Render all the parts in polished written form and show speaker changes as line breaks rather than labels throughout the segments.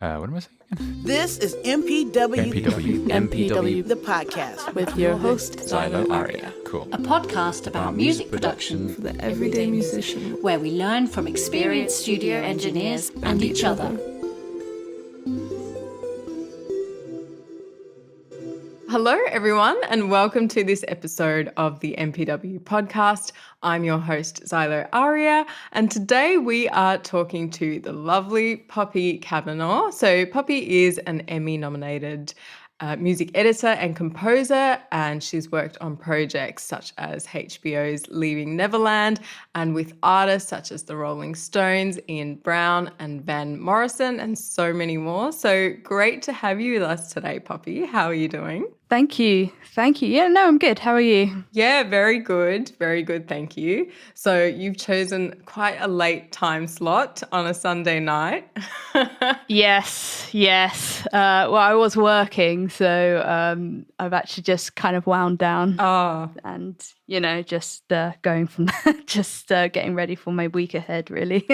What am I saying again?
This is MPW.
MPW.
The podcast.
With your host,
Xylo Aria. Cool.
A podcast about music production
for the everyday musician,
where we learn from experienced studio engineers and each other.
Hello, everyone, and welcome to this episode of the MPW podcast. I'm your host, Xylo Aria, and today we are talking to the lovely Poppy Kavanaugh. So Poppy is an Emmy-nominated music editor and composer, and she's worked on projects such as HBO's Leaving Neverland and with artists such as the Rolling Stones, Ian Brown and Van Morrison, and so many more. So great to have you with us today, Poppy. How are you doing?
Thank you. Yeah, no, I'm good. How are you?
Yeah, very good. Very good. Thank you. So you've chosen quite a late time slot on a Sunday night.
Yes. Well, I was working, so I've actually just kind of wound down. And, just going from there, just getting ready for my week ahead, really.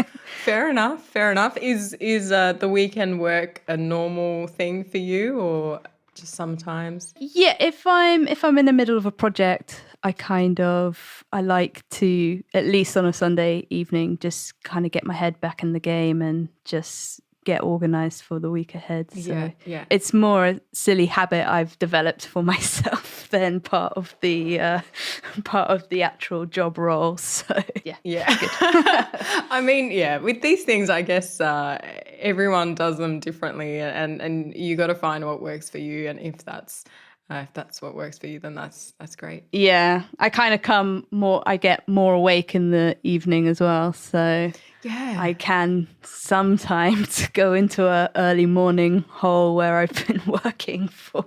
Fair enough. Is the weekend work a normal thing for you, or just sometimes?
Yeah, if I'm in the middle of a project, I like to, at least on a Sunday evening, just kind of get my head back in the game and just get organized for the week ahead. So
yeah.
It's more a silly habit I've developed for myself than part of the actual job role. So
yeah. I mean, with these things, I guess everyone does them differently, and you got to find what works for you. And if that's what works for you, then that's great.
Yeah, I kind of I get more awake in the evening as well. So I can sometimes go into a early morning hole where I've been working for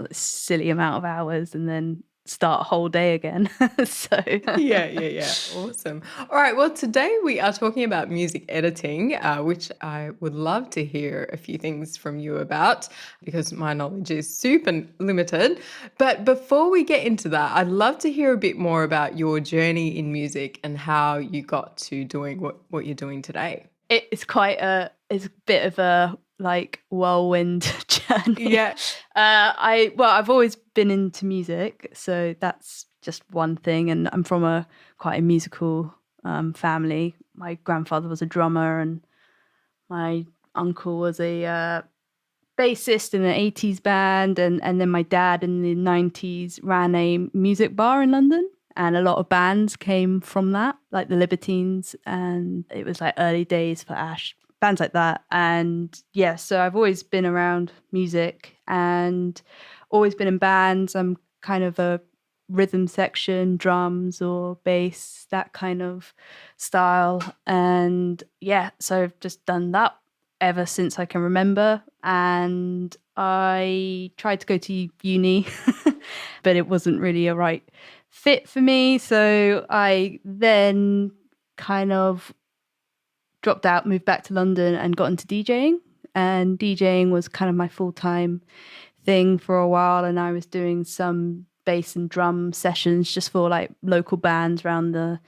a silly amount of hours and then start a whole day again. So
yeah. Awesome. All right. Well, today we are talking about music editing, which I would love to hear a few things from you about, because my knowledge is super limited. But before we get into that, I'd love to hear a bit more about your journey in music and how you got to doing what you're doing today.
It's a bit of a whirlwind journey.
Yeah.
I've always been into music, so that's just one thing. And I'm from quite a musical family. My grandfather was a drummer, and my uncle was a bassist in an 80s band, and then my dad in the 90s ran a music bar in London. And a lot of bands came from that, like the Libertines, and it was like early days for Ash, bands like that. And so I've always been around music and always been in bands. I'm kind of a rhythm section, drums or bass, that kind of style. And so I've just done that ever since I can remember. And I tried to go to uni, but it wasn't really a right fit for me. So I then kind of dropped out, moved back to London and got into DJing. And DJing was kind of my full-time thing for a while. And I was doing some bass and drum sessions just for like local bands around the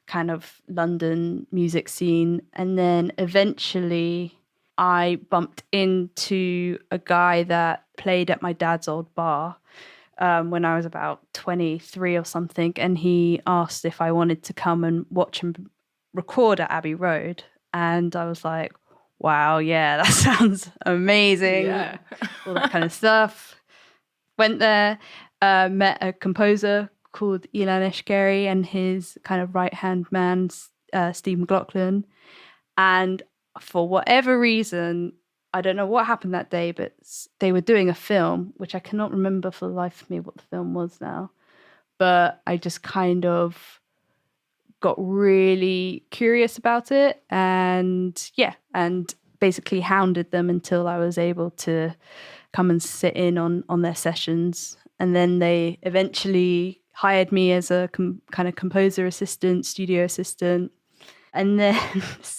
kind of London music scene. And then eventually I bumped into a guy that played at my dad's old bar when I was about 23 or something. And he asked if I wanted to come and watch him record at Abbey Road. And I was like, wow, yeah, that sounds amazing.
Yeah.
All that kind of stuff. Went there, met a composer called Ilan Eshkeri and his kind of right-hand man, Steve McLaughlin. And for whatever reason, I don't know what happened that day, but they were doing a film, which I cannot remember for the life of me what the film was now. But I just kind of got really curious about it and basically hounded them until I was able to come and sit in on their sessions. And then they eventually hired me as a kind of composer assistant, studio assistant. And then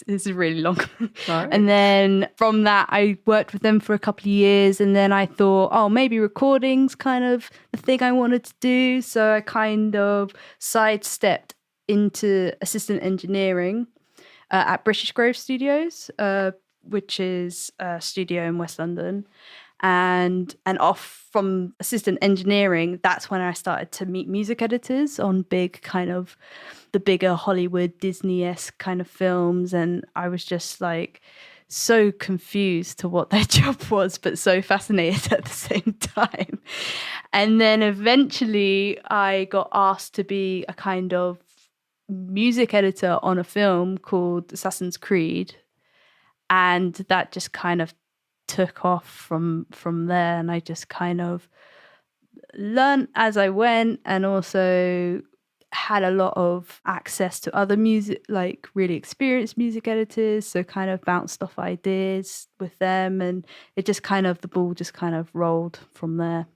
this is really long.
Right.
And then from that, I worked with them for a couple of years. And then I thought, maybe recording's kind of the thing I wanted to do. So I kind of sidestepped into assistant engineering at British Grove Studios which is a studio in West London. And off from assistant engineering, that's when I started to meet music editors on big kind of the bigger Hollywood Disney-esque kind of films. And I was just like so confused to what their job was, but so fascinated at the same time. And then eventually I got asked to be a kind of music editor on a film called Assassin's Creed. And that just kind of took off from there, and I just kind of learned as I went, and also had a lot of access to other music, like really experienced music editors, so kind of bounced off ideas with them, and it just kind of, the ball just kind of rolled from there.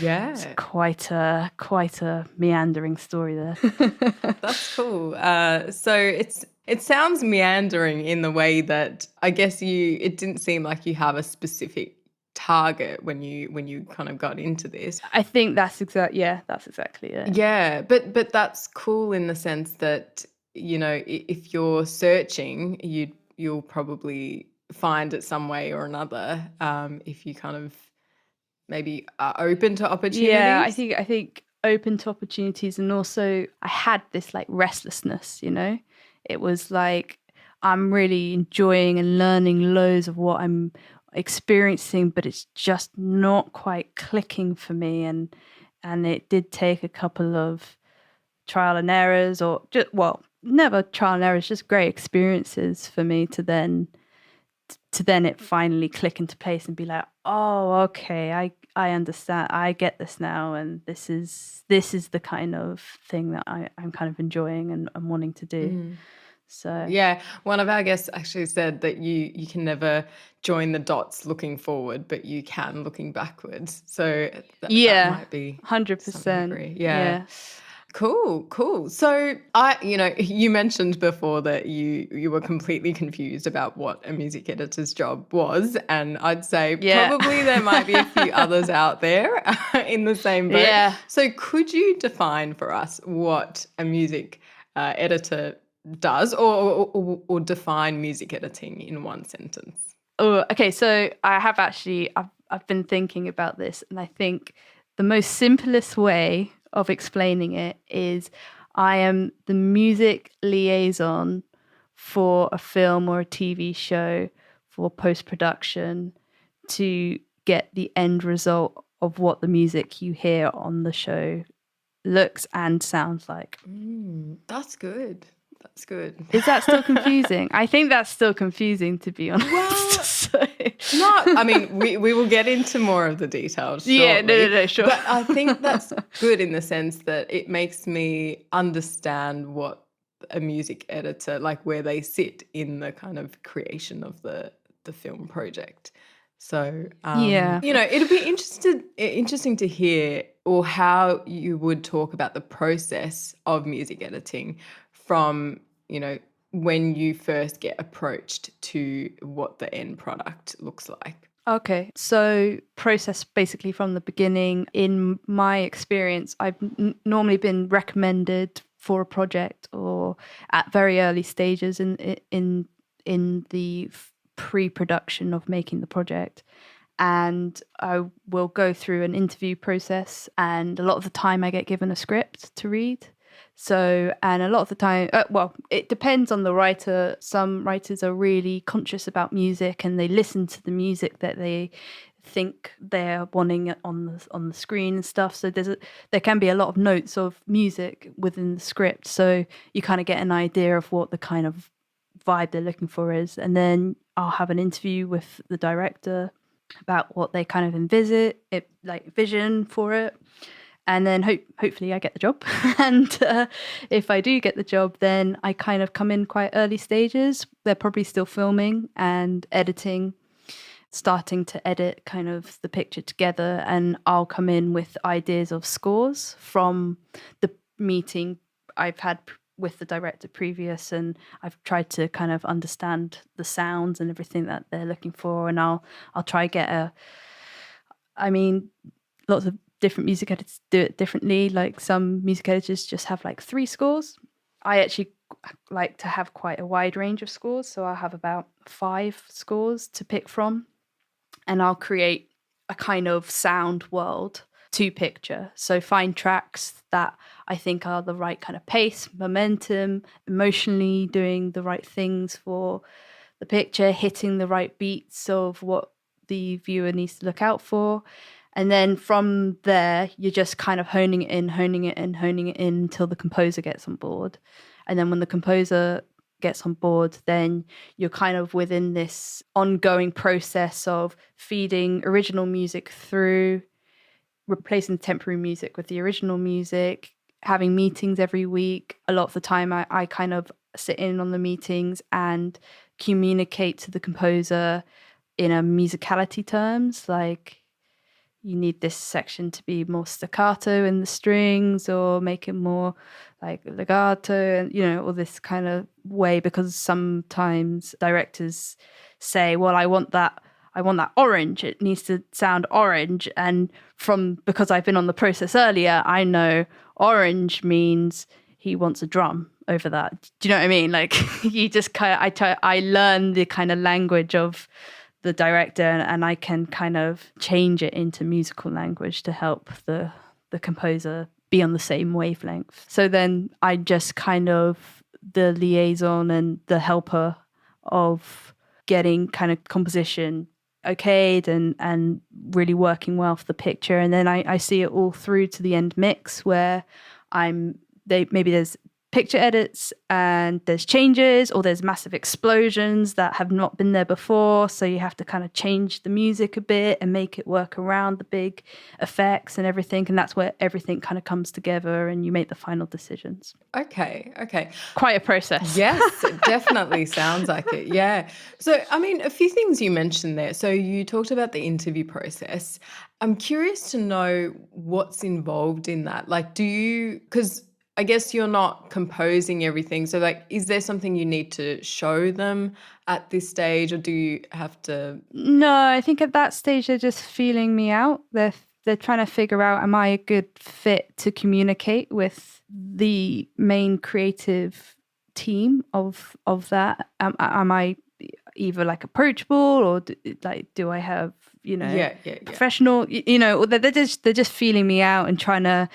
Yeah.
It's quite a meandering story there.
That's cool. So it sounds meandering in the way that I guess it didn't seem like you have a specific target when you kind of got into this.
I think that's exactly it.
Yeah, but that's cool in the sense that, you know, if you're searching, you'll probably find it some way or another, if you kind of maybe are open to opportunities.
Yeah, I think open to opportunities, and also I had this like restlessness, you know. It was like I'm really enjoying and learning loads of what I'm experiencing, but it's just not quite clicking for me, and it did take a couple of trial and errors, or just, well, never trial and errors, just great experiences for me to then it finally click into place and be like, oh, okay, I understand, I get this now, and this is the kind of thing that I'm kind of enjoying and wanting to do. So
yeah, one of our guests actually said that you can never join the dots looking forward, but you can looking backwards. So that might be
100%.
Yeah. Cool. So you mentioned before that you were completely confused about what a music editor's job was, and I'd say probably there might be a few others out there in the same boat.
Yeah.
So could you define for us what a music editor does, or define music editing in one sentence?
Oh, okay. So I've been thinking about this, and I think the most simplest way of explaining it is I am the music liaison for a film or a TV show for post-production to get the end result of what the music you hear on the show looks and sounds like.
That's good.
Is that still confusing? I think that's still confusing, to be honest.
Well, no, I mean, we will get into more of the details shortly.
Yeah, no, sure.
But I think that's good in the sense that it makes me understand what a music editor, like where they sit in the kind of creation of the film project. So, it'll be interesting to hear, or how you would talk about the process of music editing from, when you first get approached to what the end product looks like.
Okay, so process basically from the beginning. In my experience, I've normally been recommended for a project, or at very early stages in the pre-production of making the project, and I will go through an interview process, and a lot of the time I get given a script to read. So, and a lot of the time, it depends on the writer. Some writers are really conscious about music, and they listen to the music that they think they're wanting on the screen and stuff. So there can be a lot of notes of music within the script, so you kind of get an idea of what the kind of vibe they're looking for is. And then I'll have an interview with the director about what they kind of vision for it. And then hopefully I get the job. And if I do get the job, then I kind of come in quite early stages. They're probably still filming and editing, starting to edit kind of the picture together. And I'll come in with ideas of scores from the meeting I've had with the director previous. And I've tried to kind of understand the sounds and everything that they're looking for. And I'll try get lots of different music editors do it differently. Like some music editors just have like 3 scores. I actually like to have quite a wide range of scores. So I'll have about 5 scores to pick from, and I'll create a kind of sound world to picture. So find tracks that I think are the right kind of pace, momentum, emotionally doing the right things for the picture, hitting the right beats of what the viewer needs to look out for. And then from there, you're just kind of honing it in until the composer gets on board. And then when the composer gets on board, then you're kind of within this ongoing process of feeding original music through, replacing the temporary music with the original music, having meetings every week. A lot of the time I kind of sit in on the meetings and communicate to the composer in a musicality terms, like you need this section to be more staccato in the strings or make it more like legato, and all this kind of way, because sometimes directors say, well, I want that orange, it needs to sound orange, and because I've been on the process earlier, I know orange means he wants a drum over that. Do you know what I mean? Like you just I learn the kind of language of the director, and I can kind of change it into musical language to help the composer be on the same wavelength. So then I just kind of the liaison and the helper of getting kind of composition okayed and really working well for the picture. And then I see it all through to the end mix, where maybe there's picture edits and there's changes, or there's massive explosions that have not been there before, so you have to kind of change the music a bit and make it work around the big effects and everything, and that's where everything kind of comes together and you make the final decisions.
Okay.
Quite a process.
Yes, it definitely sounds like it. Yeah. So, I mean, a few things you mentioned there. So you talked about the interview process. I'm curious to know what's involved in that. Like, because I guess you're not composing everything. So like, is there something you need to show them at this stage, or do you have to?
No, I think at that stage they're just feeling me out. They're trying to figure out, am I a good fit to communicate with the main creative team of that? Am I either like approachable, or do I have professional, or they're just feeling me out and trying to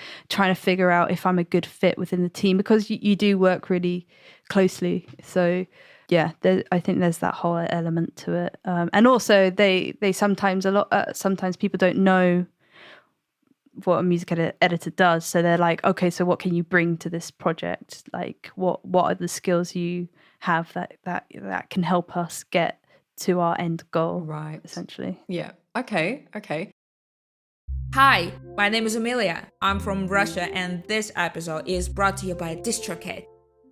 figure out if I'm a good fit within the team, because you do work really closely. So yeah, I think there's that whole element to it, and also they sometimes sometimes people don't know what a music editor does, so they're like, okay, so what can you bring to this project? Like what are the skills you have that can help us get to our end goal,
right?
Essentially.
Yeah. Okay.
Hi, my name is Amelia. I'm from Russia, and this episode is brought to you by DistroKid.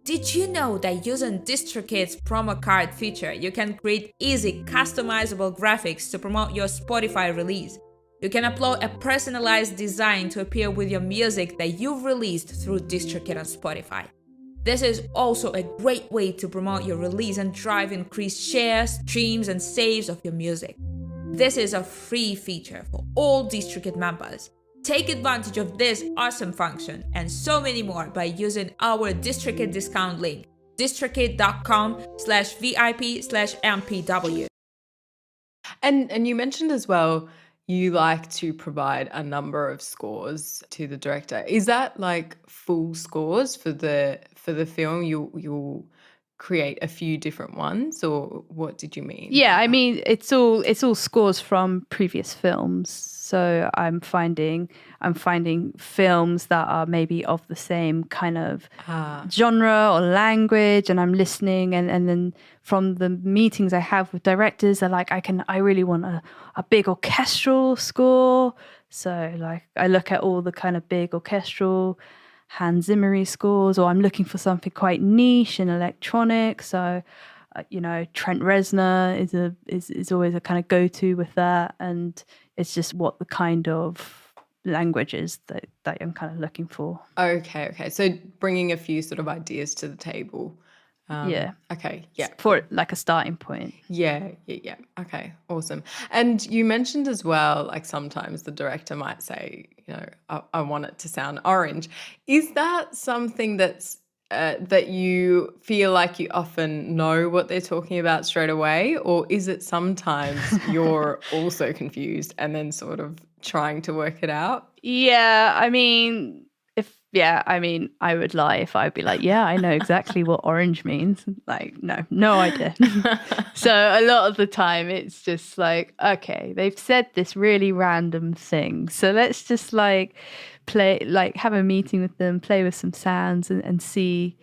Did you know that using DistroKid's promo card feature, you can create easy, customizable graphics to promote your Spotify release? You can upload a personalized design to appear with your music that you've released through DistroKid on Spotify. This is also a great way to promote your release and drive increased shares, streams, and saves of your music. This is a free feature for all DistroKid members. Take advantage of this awesome function and so many more by using our DistroKid discount link, distrokid.com/VIP/MPW.
And you mentioned as well, you like to provide a number of scores to the director. Is that like full scores for the film? You'll create a few different ones, or what did you mean?
Yeah, I mean it's all scores from previous films. So I'm finding films that are maybe of the same kind of genre or language, and I'm listening, and then from the meetings I have with directors, they're like, I really want a big orchestral score. So like I look at all the kind of big orchestral Hans Zimmer scores, or I'm looking for something quite niche and electronic. So Trent Reznor is always a kind of go-to with that, and it's just what the kind of language is that I'm kind of looking for.
Okay. So bringing a few sort of ideas to the table.
Yeah.
Okay. Yeah.
For like a starting point.
Yeah. Okay. Awesome. And you mentioned as well, like sometimes the director might say, I want it to sound orange. Is that something that's that you feel like you often know what they're talking about straight away, or is it sometimes you're also confused and then sort of trying to work it out?
Yeah, I mean, I would lie if I'd be like, yeah, I know exactly what orange means. Like, no idea. So a lot of the time it's just like, okay, they've said this really random thing. So let's just like play, like have a meeting with them, play with some sounds and see.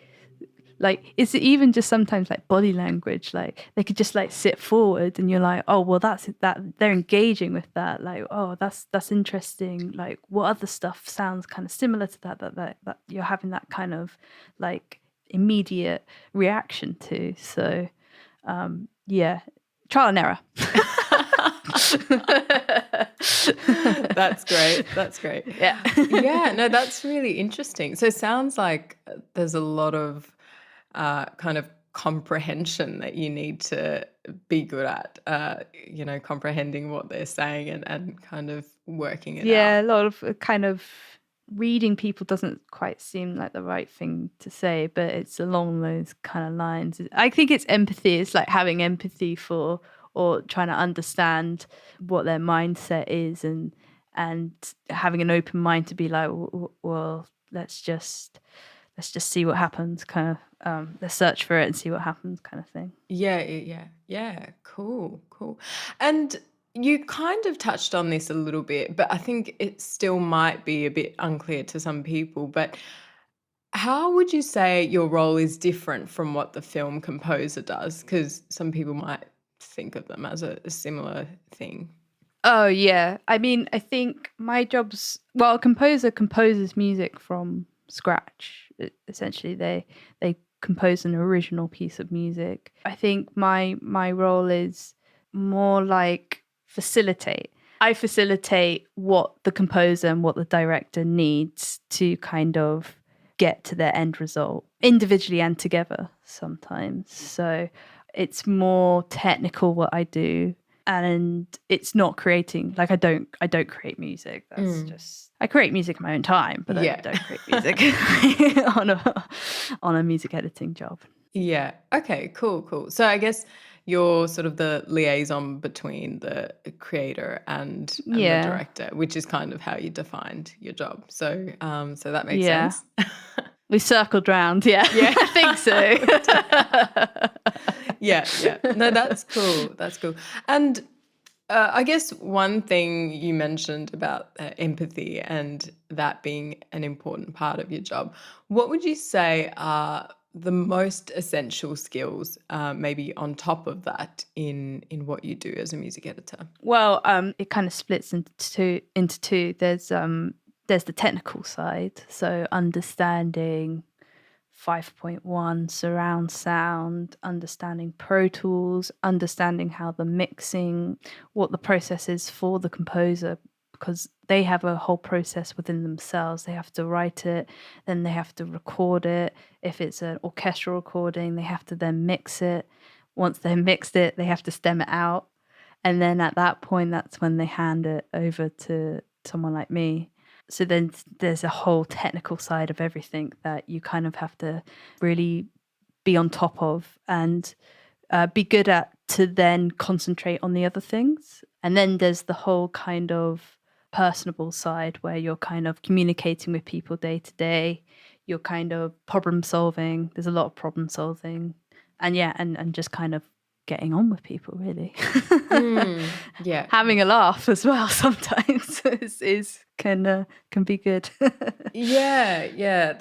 Like, it's even just sometimes like body language, like they could just like sit forward and you're like, oh, well, that's that they're engaging with that. Like, oh, that's interesting. Like, what other stuff sounds kind of similar to that you're having that kind of like immediate reaction to. So, yeah, trial and error.
That's great. That's great.
Yeah.
Yeah, no, that's really interesting. So it sounds like there's a lot of kind of comprehension that you need to be good at, comprehending what they're saying and kind of working it
Yeah,
out.
a lot of kind of reading people doesn't quite seem like the right thing to say, but it's along those kind of lines. I think it's empathy. It's like having empathy for or trying to understand what their mindset is and having an open mind to be like, well, let's just see what happens, kind of let's search for it and see what happens, kind of thing.
Yeah. Cool. And you kind of touched on this a little bit, but I think it still might be a bit unclear to some people. But how would you say your role is different from what the film composer does? Because some people might think of them as a similar thing.
Oh yeah, I mean, I think my job's, well, a composer composes music from scratch. Essentially, they compose an original piece of music. I think my role is more like facilitate. I facilitate what the composer and what the director needs to kind of get to their end result, individually and together sometimes. So it's more technical what I do, and it's not creating, like I don't create music. That's just, I create music in my own time, but I don't create music on a music editing job.
Yeah. Okay, cool. So I guess you're sort of the liaison between the creator and the director, which is kind of how you defined your job. So so that makes sense.
We circled round, yeah. I think so.
Yeah. No, that's cool. And I guess one thing you mentioned about empathy and that being an important part of your job, what would you say are the most essential skills, maybe on top of that, in what you do as a music editor?
Well, it kind of splits into two. There's the technical side, so understanding 5.1 surround sound, understanding Pro Tools, understanding how the mixing, what the process is for the composer, because they have a whole process within themselves. They have to write it, then they have to record it. If it's an orchestral recording, they have to then mix it. Once they've mixed it, they have to stem it out. And then at that point, that's when they hand it over to someone like me. So then there's a whole technical side of everything that you kind of have to really be on top of and be good at, to then concentrate on the other things. And then there's the whole kind of personable side where you're kind of communicating with people day to day. You're kind of problem solving. There's a lot of problem solving. And and just kind of getting on with people, really.
Yeah.
Having a laugh as well sometimes can be good.
Yeah,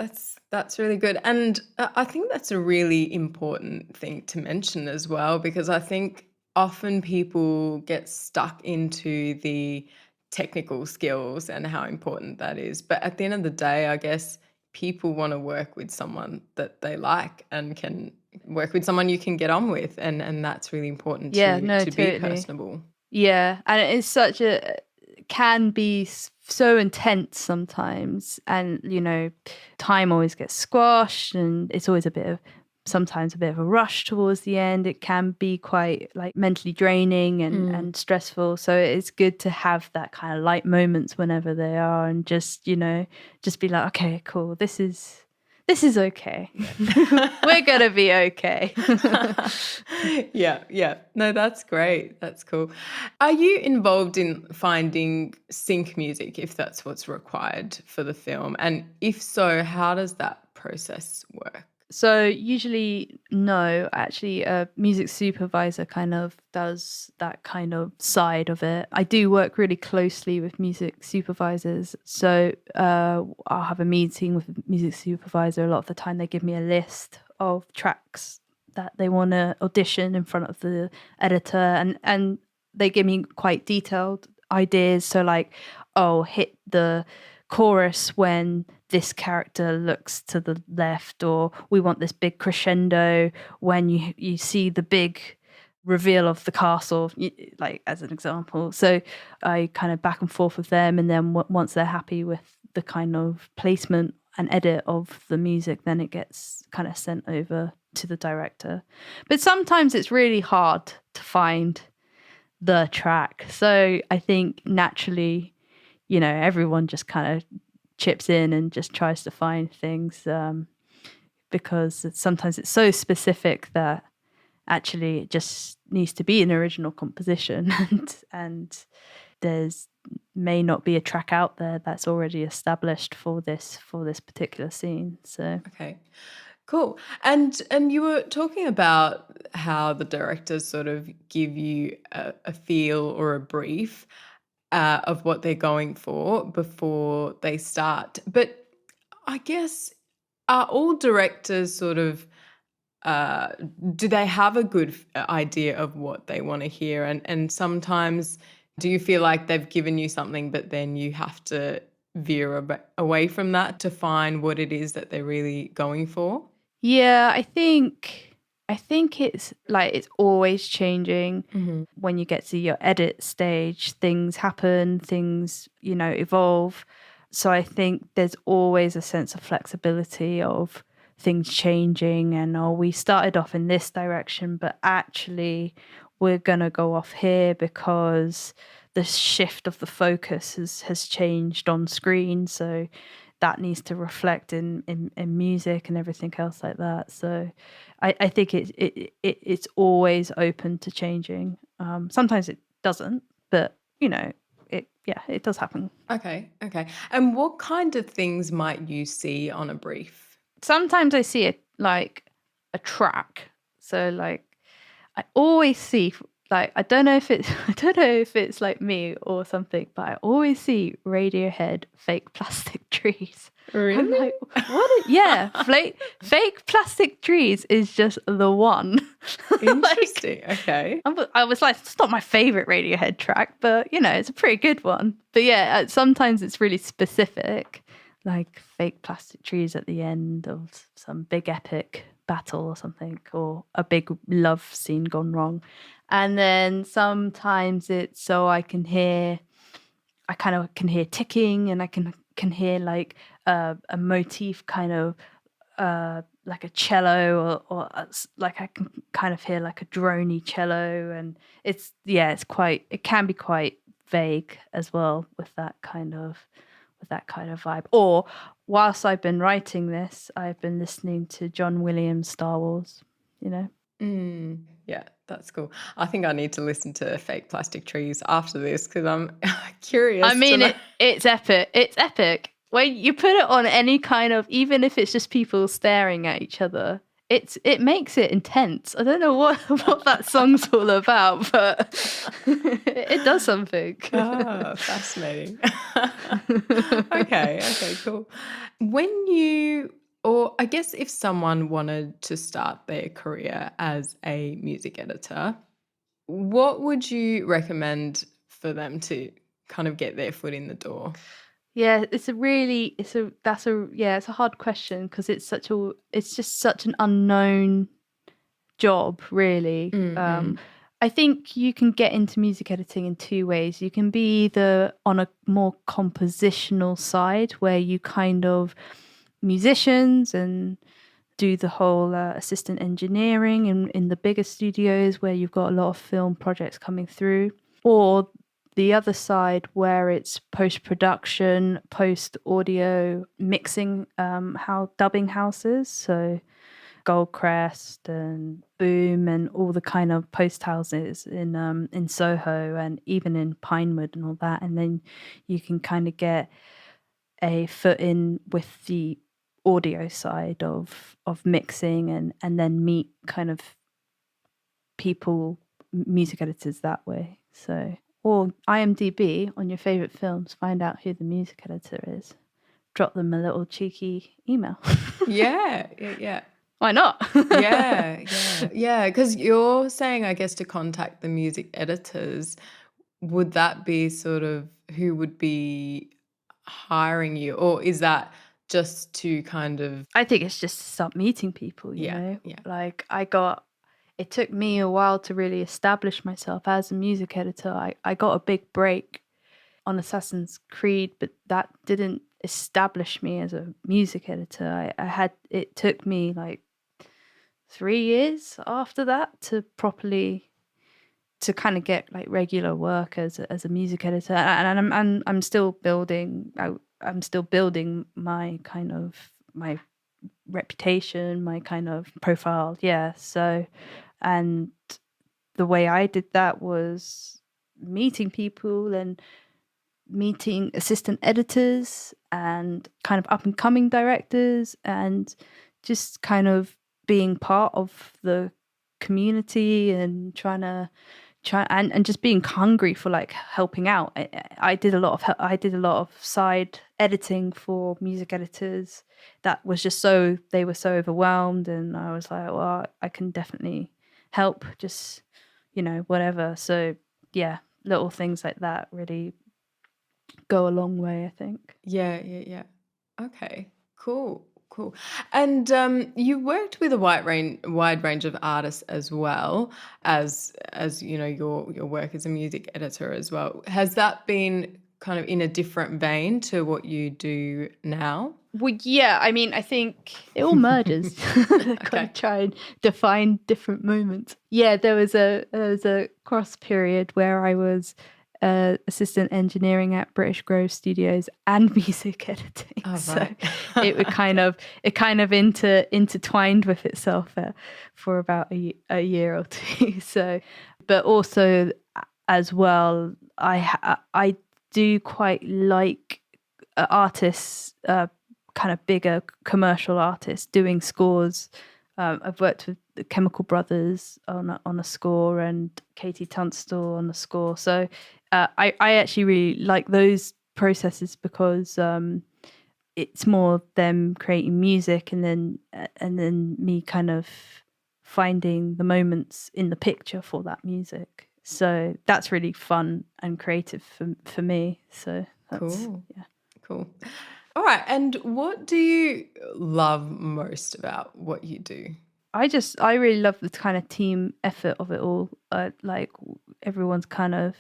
that's really good. And I think that's a really important thing to mention as well, because I think often people get stuck into the technical skills and how important that is. But at the end of the day, I guess people want to work with someone that they like and can work with someone you can get on with, and that's really important to
totally.
be personable.
Yeah, and it's can be so intense sometimes, and time always gets squashed, and it's always sometimes a bit of a rush towards the end. It can be quite like mentally draining and stressful. So it's good to have that kind of light moments whenever they are, and just be like, okay, cool, this is this is okay. We're going to be okay.
Yeah. No, that's great. That's cool. Are you involved in finding sync music if that's what's required for the film? And if so, how does that process work?
So usually, no, actually a music supervisor kind of does that kind of side of it. I do work really closely with music supervisors. So I'll have a meeting with a music supervisor. A lot of the time they give me a list of tracks that they want to audition in front of the editor, and they give me quite detailed ideas. So like, oh, hit the chorus when this character looks to the left, or we want this big crescendo when you see the big reveal of the castle, like as an example. So I kind of back and forth with them, and then once they're happy with the kind of placement and edit of the music, then it gets kind of sent over to the director. But sometimes it's really hard to find the track, so I think naturally, everyone just kind of chips in and just tries to find things, because sometimes it's so specific that actually it just needs to be an original composition, and there's may not be a track out there that's already established for this particular scene. So
Okay. Cool. And you were talking about how the directors sort of give you a feel or a brief of what they're going for before they start. But I guess, are all directors sort of, do they have a good idea of what they want to hear? And sometimes do you feel like they've given you something, but then you have to veer away from that to find what it is that they're really going for?
yeah, I think it's like it's always changing.
Mm-hmm.
When you get to your edit stage, things happen, things evolve. So I think there's always a sense of flexibility of things changing, and we started off in this direction, but actually we're gonna go off here because the shift of the focus has changed on screen. So that needs to reflect in music and everything else like that. So I think it's always open to changing. Sometimes it doesn't, but it does happen.
Okay. And what kind of things might you see on a brief?
Sometimes I see it like a track. So like I always see, like, I don't know if it's like me or something, but I always see Radiohead Fake Plastic Trees.
Really?
I'm like, what? Fake Plastic Trees is just the one.
Interesting. Okay.
I was like, it's not my favorite Radiohead track, but it's a pretty good one. But yeah, sometimes it's really specific, like Fake Plastic Trees at the end of some big epic battle or something, or a big love scene gone wrong. And then sometimes it's so I kind of can hear ticking, and I can hear like a motif, kind of like a cello, or like I can kind of hear like a droney cello, and it can be quite vague as well with that kind of vibe. Or whilst I've been writing this, I've been listening to John Williams' Star Wars.
Yeah, that's cool. I think I need to listen to Fake Plastic Trees after this because I'm curious.
I mean, it's epic. It's epic. When you put it on any kind of, even if it's just people staring at each other, it makes it intense. I don't know what that song's all about, but it does something.
Oh, fascinating. Okay, cool. Or I guess if someone wanted to start their career as a music editor, what would you recommend for them to kind of get their foot in the door?
Yeah, it's a hard question because it's just such an unknown job, really.
Mm-hmm.
I think you can get into music editing in two ways. You can be either on a more compositional side, where you kind of musicians and do the whole assistant engineering in the bigger studios where you've got a lot of film projects coming through, or the other side where it's post-production, post-audio mixing, how dubbing houses, so Goldcrest and Boom and all the kind of post houses in Soho and even in Pinewood and all that, and then you can kind of get a foot in with the audio side of mixing and then meet kind of people, music editors that way. So, or IMDb on your favorite films, find out who the music editor is. Drop them a little cheeky email.
Yeah.
Why not?
Yeah. Because you're saying, I guess, to contact the music editors. Would that be sort of who would be hiring you, or is that just to kind of?
I think it's just to start meeting people. You know,
Yeah.
like it took me a while to really establish myself as a music editor. I got a big break on Assassin's Creed, but that didn't establish me as a music editor. It took me like 3 years after that to kind of get like regular work as a music editor, and I'm still building. I'm still building my kind of my reputation, my kind of profile. Yeah. So, and the way I did that was meeting people and meeting assistant editors and kind of up and coming directors and just kind of being part of the community and and just being hungry for like helping out. I did a lot of side editing for music editors that was just they were so overwhelmed, and I was like, well, I can definitely help, just, you know, whatever. So yeah, little things like that really go a long way, I think.
Yeah. Okay, cool. And you worked with a wide range of artists as well as you know, your work as a music editor as well. Has that been kind of in a different vein to what you do now?
Well, yeah, I mean, I think it all merges. Gotta try and define different moments. Yeah, there was a cross period where I was assistant engineering at British Grove Studios and music editing.
Oh,
so
right.
it kind of intertwined with itself for about a year or two. So, but also as well, I do quite like artists, kind of bigger commercial artists doing scores. I've worked with the Chemical Brothers on a score and Katie Tunstall on a score. So I actually really like those processes because it's more them creating music and then me kind of finding the moments in the picture for that music. So that's really fun and creative for me. So that's,
Cool.
Yeah.
Cool. All right. And what do you love most about what you do?
I really love the kind of team effort of it all. Like everyone's kind of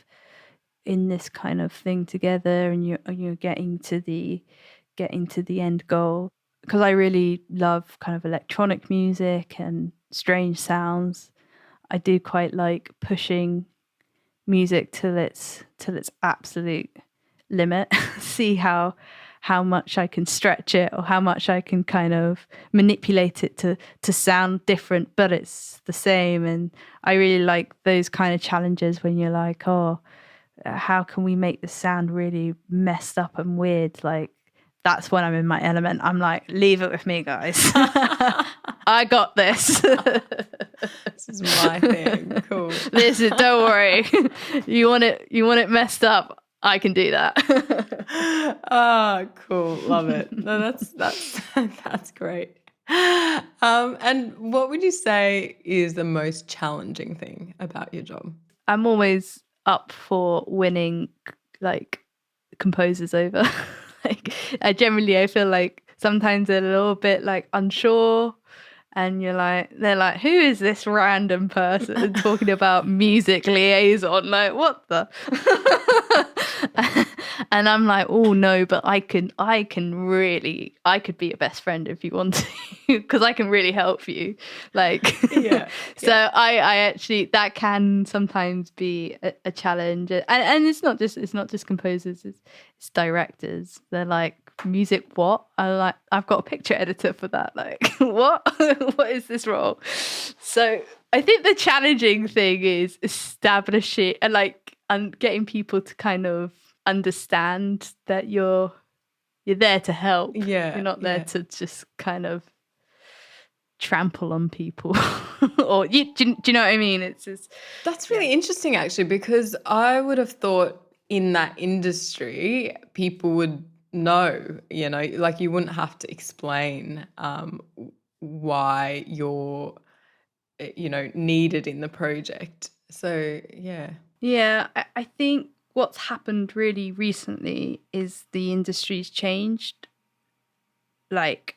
in this kind of thing together, and you're getting to the end goal. Because I really love kind of electronic music and strange sounds. I do quite like pushing music till its absolute limit. See how much I can stretch it or how much I can kind of manipulate it to sound different, but it's the same. And I really like those kind of challenges when you're like, oh, how can we make this sound really messed up and weird? Like, that's when I'm in my element. I'm like, leave it with me, guys. I got this.
This is my thing. Cool.
Don't worry. You want it messed up? I can do that.
Cool. Love it. No, that's great. And what would you say is the most challenging thing about your job?
I'm always up for winning like composers over. Like I feel like sometimes they're a little bit like unsure, and they're like, who is this random person talking about music liaison? Like, what the? And I'm like, oh no, but I could be a best friend if you want to, because I can really help you. Like, so I actually, that can sometimes be a challenge. And it's not just composers, it's directors. They're like, music what? I've got a picture editor for that. Like, what? What is this role? So I think the challenging thing is establishing and getting people to kind of understand that you're there to help.
Yeah,
You're not there to just kind of trample on people. Or do you know what I mean? It's just,
that's really interesting actually, because I would have thought in that industry people would know, like you wouldn't have to explain why you're needed in the project. So
yeah, I think what's happened really recently is the industry's changed like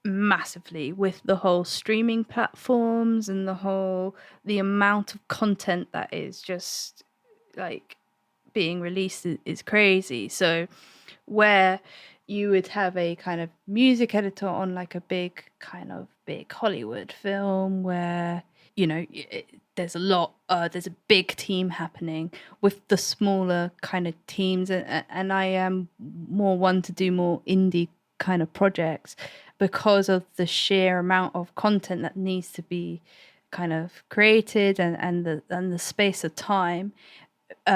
massively with the whole streaming platforms and the amount of content that is just like being released is crazy. So where you would have a kind of music editor on like a big Hollywood film where there's a big team happening, with the smaller kind of teams, and I am more one to do more indie kind of projects because of the sheer amount of content that needs to be kind of created and the space of time.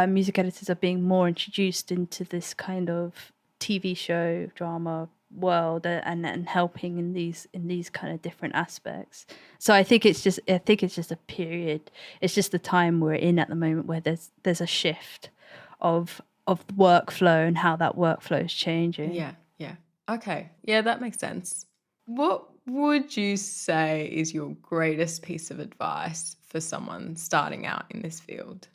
Music editors are being more introduced into this kind of TV show drama world and helping in these kind of different aspects. So I think it's just a period. It's just the time we're in at the moment where there's a shift of workflow and how that workflow is changing.
Yeah. Okay. Yeah, that makes sense. What would you say is your greatest piece of advice for someone starting out in this field?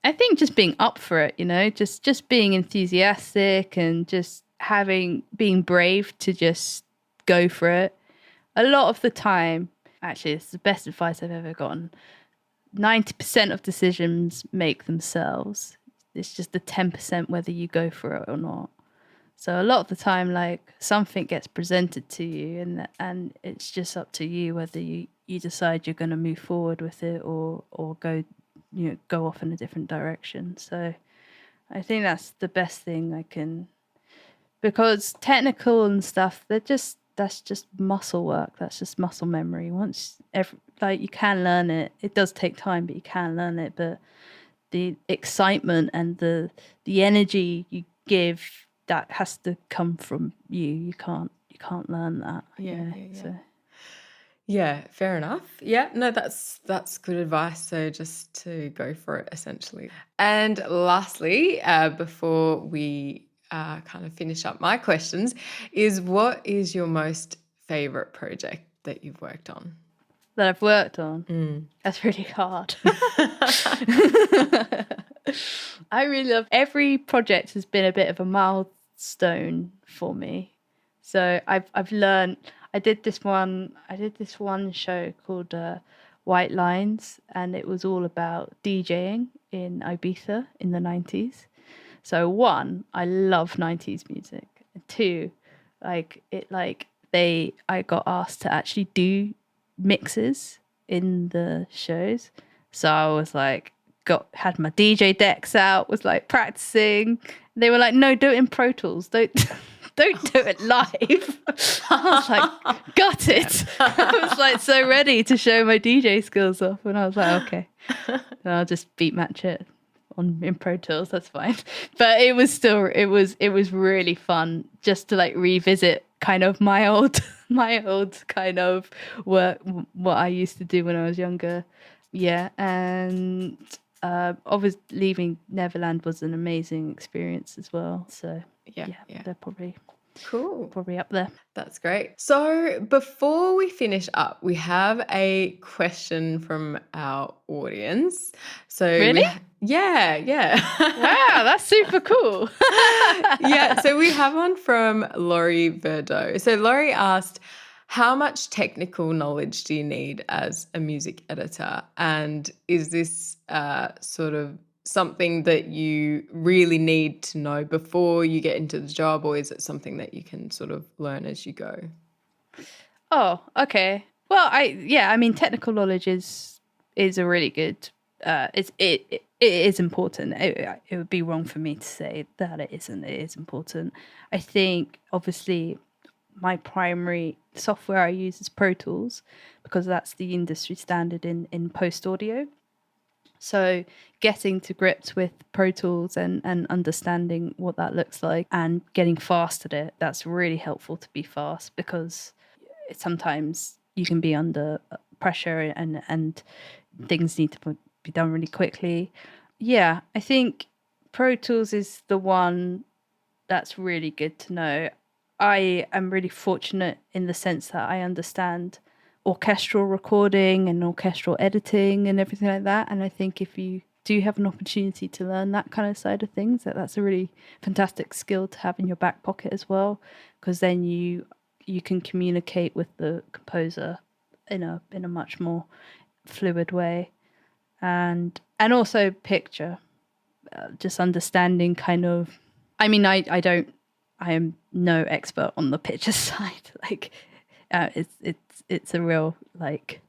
I think just being up for it, just being enthusiastic and just being brave to just go for it. A lot of the time, actually, it's the best advice I've ever gotten. 90% of decisions make themselves. It's just the 10% whether you go for it or not. So a lot of the time, like, something gets presented to you and it's just up to you whether you decide you're going to move forward with it or go off in a different direction. So I think that's the best thing I can, because technical and stuff, that's just muscle work. That's just muscle memory. You can learn it. It does take time, but you can learn it. But the excitement and the energy you give, that has to come from you. You can't learn that. So.
Yeah, fair enough. Yeah, no, that's good advice. So just to go for it, essentially. And lastly, before we kind of finish up my questions, what is your most favorite project that you've worked on?
That I've worked on? That's really hard. I really love, every project has been a bit of a milestone for me. So I've learned. I did this one show called White Lines, and it was all about DJing in Ibiza in the 90s. So one, I love 90s music. And two, I got asked to actually do mixes in the shows. So I was like, had my DJ decks out, was like practicing. They were like, no, do it in Pro Tools. Don't do it live. I was like, got it. I was like so ready to show my DJ skills off, and I was like, okay, I'll just beat match it in Pro Tools. That's fine. But it was really fun just to like revisit kind of my old kind of work, what I used to do when I was younger. Yeah, and obviously leaving Neverland was an amazing experience as well. So yeah. They're probably up there.
That's great. So before we finish up, we have a question from our audience. So
really?
Yeah.
Wow, that's super cool.
Yeah, so we have one from Laurie Verdeau. So Laurie asked, how much technical knowledge do you need as a music editor? And is this sort of something that you really need to know before you get into the job, or is it something that you can sort of learn as you go?
Oh, okay. Well, I mean, technical knowledge is a really good. It is important. It would be wrong for me to say that it isn't. It is important. I think obviously my primary software I use is Pro Tools because that's the industry standard in post audio. So getting to grips with Pro Tools and understanding what that looks like and getting fast at it, that's really helpful to be fast because sometimes you can be under pressure and things need to be done really quickly. Yeah, I think Pro Tools is the one that's really good to know. I am really fortunate in the sense that I understand orchestral recording and orchestral editing and everything like that. And I think if you do have an opportunity to learn that kind of side of things, that's a really fantastic skill to have in your back pocket as well, because then you can communicate with the composer in a much more fluid way. And also picture, just understanding kind of, I mean, I am no expert on the picture side. Like, it's a real like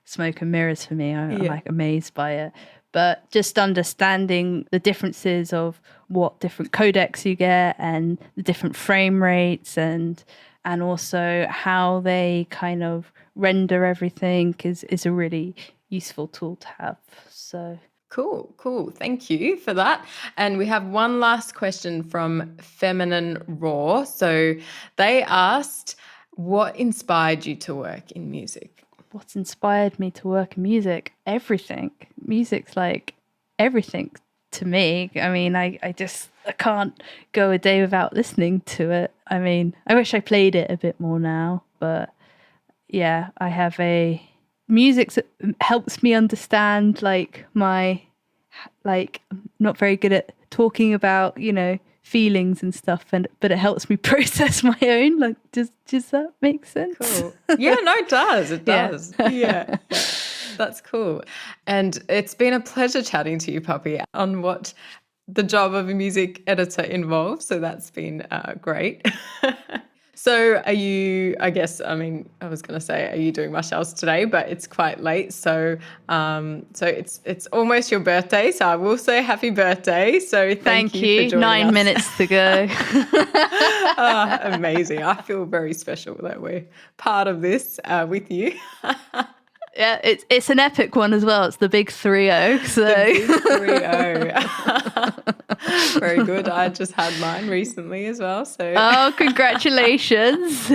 smoke and mirrors for me. I'm like amazed by it. But just understanding the differences of what different codecs you get and the different frame rates and also how they kind of render everything is a really useful tool to have. So
Cool. Thank you for that. And we have one last question from Feminine Raw. So they asked, what inspired you to work in music?
What's inspired me to work in music? Everything. Music's like everything to me. I mean, I can't go a day without listening to it. I mean, I wish I played it a bit more now, but yeah, I have music helps me understand like my, like, I'm not very good at talking about, feelings and stuff, but it helps me process my own. Like, does that make sense?
Cool. Yeah, no, it does. It does. Yeah. That's cool. And it's been a pleasure chatting to you, Poppy, on what the job of a music editor involves. So that's been great. So are you, I was going to say, are you doing much else today? But it's quite late. So it's almost your birthday. So I will say happy birthday. So thank you for joining
9
us.
minutes to go.
Amazing. I feel very special that we're part of this with you.
Yeah, it's an epic one as well. It's the big 3-0. So.
The big 3-0. Very good. I just had mine recently as well. So.
Oh, congratulations.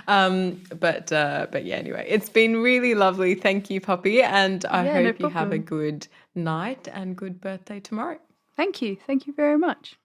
But yeah, anyway, it's been really lovely. Thank you, Poppy. And I hope you have a good night and good birthday tomorrow.
Thank you. Thank you very much.